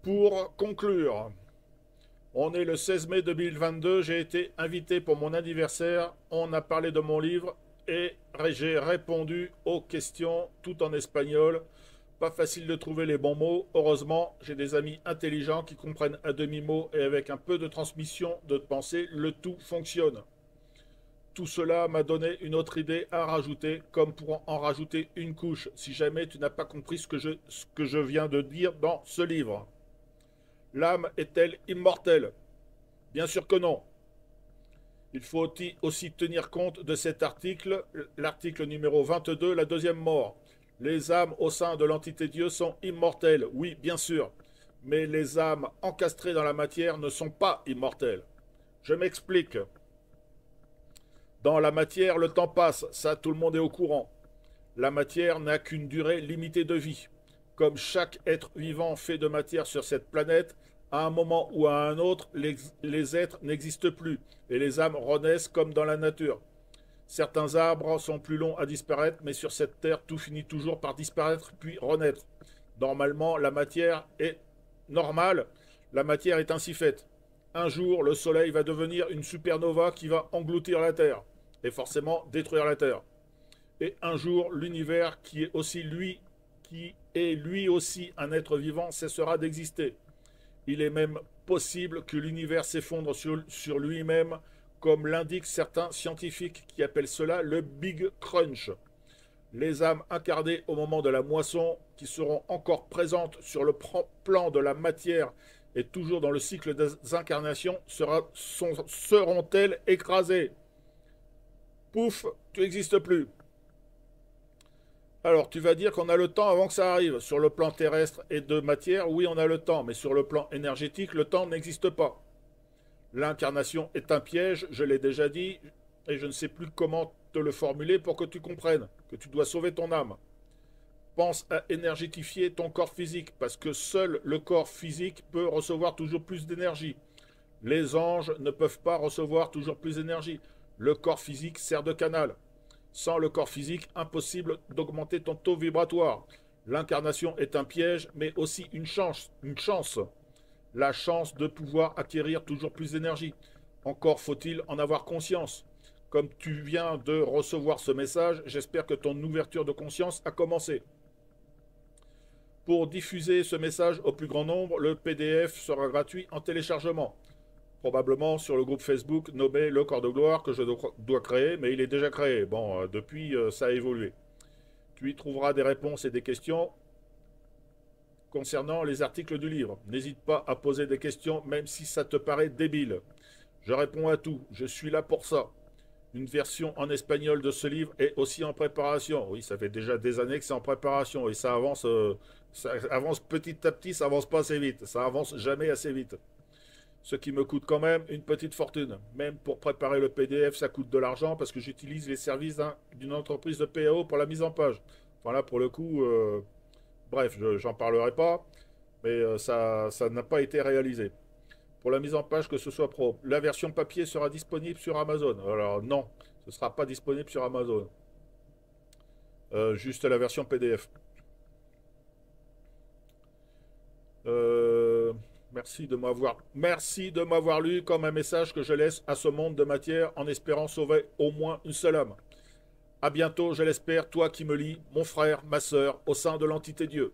Pour conclure, on est le 16 mai 2022, j'ai été invité pour mon anniversaire, on a parlé de mon livre et j'ai répondu aux questions tout en espagnol. Pas facile de trouver les bons mots. Heureusement, j'ai des amis intelligents qui comprennent à demi-mot et avec un peu de transmission de pensée, le tout fonctionne. Tout cela m'a donné une autre idée à rajouter, comme pour en rajouter une couche, si jamais tu n'as pas compris ce que je viens de dire dans ce livre. L'âme est-elle immortelle? Bien sûr que non. Il faut aussi tenir compte de cet article, l'article numéro 22, la deuxième mort. Les âmes au sein de l'entité Dieu sont immortelles, oui, bien sûr. Mais les âmes encastrées dans la matière ne sont pas immortelles. Je m'explique. Dans la matière, le temps passe, ça tout le monde est au courant. La matière n'a qu'une durée limitée de vie. Comme chaque être vivant fait de matière sur cette planète, à un moment ou à un autre, les êtres n'existent plus et les âmes renaissent comme dans la nature. Certains arbres sont plus longs à disparaître, mais sur cette terre, tout finit toujours par disparaître puis renaître. Normalement, la matière est normale, la matière est ainsi faite. Un jour, le Soleil va devenir une supernova qui va engloutir la Terre et forcément détruire la Terre. Et un jour, l'univers qui est lui aussi un être vivant cessera d'exister. Il est même possible que l'univers s'effondre sur lui-même, comme l'indiquent certains scientifiques qui appellent cela le Big Crunch. Les âmes incarnées au moment de la moisson, qui seront encore présentes sur le plan de la matière et toujours dans le cycle des incarnations, seront-elles écrasées? Pouf, tu n'existes plus. Alors, tu vas dire qu'on a le temps avant que ça arrive. Sur le plan terrestre et de matière, oui, on a le temps, mais sur le plan énergétique, le temps n'existe pas. L'incarnation est un piège, je l'ai déjà dit, et je ne sais plus comment te le formuler pour que tu comprennes que tu dois sauver ton âme. Pense à énergétifier ton corps physique, parce que seul le corps physique peut recevoir toujours plus d'énergie. Les anges ne peuvent pas recevoir toujours plus d'énergie. Le corps physique sert de canal. Sans le corps physique, impossible d'augmenter ton taux vibratoire. L'incarnation est un piège, mais aussi une chance. Une chance. La chance de pouvoir acquérir toujours plus d'énergie. Encore faut-il en avoir conscience. Comme tu viens de recevoir ce message, j'espère que ton ouverture de conscience a commencé. Pour diffuser ce message au plus grand nombre, le PDF sera gratuit en téléchargement. Probablement sur le groupe Facebook nommé Le Corps de Gloire que je dois créer, mais il est déjà créé. Bon, depuis, ça a évolué. Tu y trouveras des réponses et des questions concernant les articles du livre. N'hésite pas à poser des questions, même si ça te paraît débile. Je réponds à tout, je suis là pour ça. Une version en espagnol de ce livre est aussi en préparation. Oui, ça fait déjà des années que c'est en préparation et ça avance petit à petit, ça avance pas assez vite. Ça avance jamais assez vite. Ce qui me coûte quand même une petite fortune. Même pour préparer le PDF, ça coûte de l'argent parce que j'utilise les services d'une entreprise de PAO pour la mise en page. Enfin là, pour le coup, bref, j'en parlerai pas, mais ça n'a pas été réalisé. Pour la mise en page, que ce soit pro. La version papier sera disponible sur Amazon. Alors non, ce ne sera pas disponible sur Amazon. Juste la version PDF. Euh, merci de m'avoir lu comme un message que je laisse à ce monde de matière en espérant sauver au moins une seule âme. À bientôt, je l'espère, toi qui me lis, mon frère, ma sœur, au sein de l'entité Dieu.